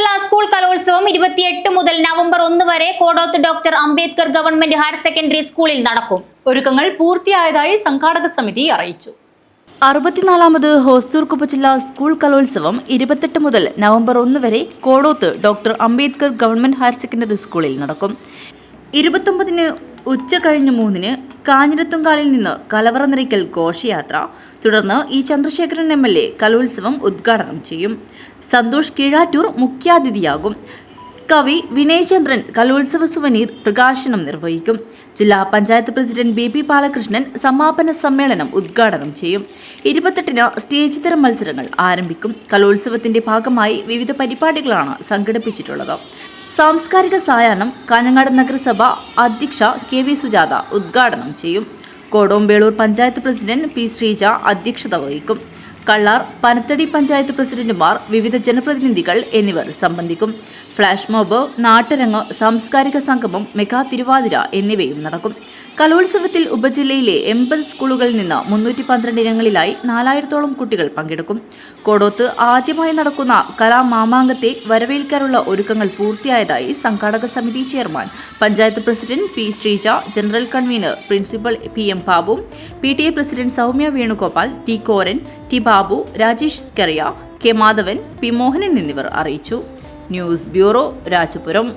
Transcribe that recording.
ജില്ലാ സ്കൂൾ കലോത്സവം 28 മുതൽ നവംബർ 1 വരെ Kodoth doctor Ambedkar government higher secondary സ്കൂളിൽ നടക്കും. ഒരുക്കങ്ങൾ പൂർത്തിയായതായി സംഘാടക സമിതി അറിയിച്ചു. 64ാമത് ഹോസ്ദുർഗ് ഉപജില്ലാ സ്കൂൾ കലോത്സവം 28 മുതൽ നവംബർ 1 വരെ Kodoth doctor Ambedkar government higher secondary സ്കൂളിൽ നടക്കും. 29-ന് ഉച്ച കഴിഞ്ഞ് 3-ന് കാഞ്ഞിരത്തുങ്കാലിൽ നിന്ന് കലവറ നിറയ്ക്കൽ ഘോഷയാത്ര, തുടർന്ന് ഇ ചന്ദ്രശേഖരൻ MLA കലോത്സവം ഉദ്ഘാടനം ചെയ്യും. സന്തോഷ് കീഴാറ്റൂർ മുഖ്യാതിഥിയാകും. കവി വിനയചന്ദ്രൻ കലോത്സവ സുവനീർ പ്രകാശനം നിർവഹിക്കും. ജില്ലാ പഞ്ചായത്ത് പ്രസിഡന്റ് BP ബാലകൃഷ്ണൻ സമാപന സമ്മേളനം ഉദ്ഘാടനം ചെയ്യും. 28-ന് സ്റ്റേജ് തരം മത്സരങ്ങൾ ആരംഭിക്കും. കലോത്സവത്തിന്റെ ഭാഗമായി വിവിധ പരിപാടികളാണ് സംഘടിപ്പിച്ചിട്ടുള്ളത്. സാംസ്കാരിക സായാഹ്നം കാഞ്ഞങ്ങാട് നഗരസഭ അധ്യക്ഷ KV സുജാത ഉദ്ഘാടനം ചെയ്യും. കോടോംബേളൂർ പഞ്ചായത്ത് പ്രസിഡന്റ് P ശ്രീജ അധ്യക്ഷത വഹിക്കും. കള്ളാർ, പനത്തടി പഞ്ചായത്ത് പ്രസിഡന്റുമാർ, വിവിധ ജനപ്രതിനിധികൾ എന്നിവർ സംബന്ധിക്കും. ഫ്ലാഷ് മോബ്, നാട്ടരങ്ങ്, സാംസ്കാരിക സംഗമം, മെഗാ തിരുവാതിര എന്നിവയും നടക്കും. കലോത്സവത്തിൽ ഉപജില്ലയിലെ 80 സ്കൂളുകളിൽ നിന്ന് 312 ഇനങ്ങളിലായി 4000-ഓളം കുട്ടികൾ പങ്കെടുക്കും. കോടോത്ത് ആദ്യമായി നടക്കുന്ന കലാമാമാങ്കത്തെ വരവേൽക്കാനുള്ള ഒരുക്കങ്ങൾ പൂർത്തിയായതായി സംഘാടക സമിതി chairman panchayat president P Sreeja, general convener principal PM Babu, PTA president Soumya Venugopal, T Koran, T Babu, Rajesh Scaria, K Madhavan, P Mohanan എന്നിവർ അറിയിച്ചു. News bureau, Rajapuram.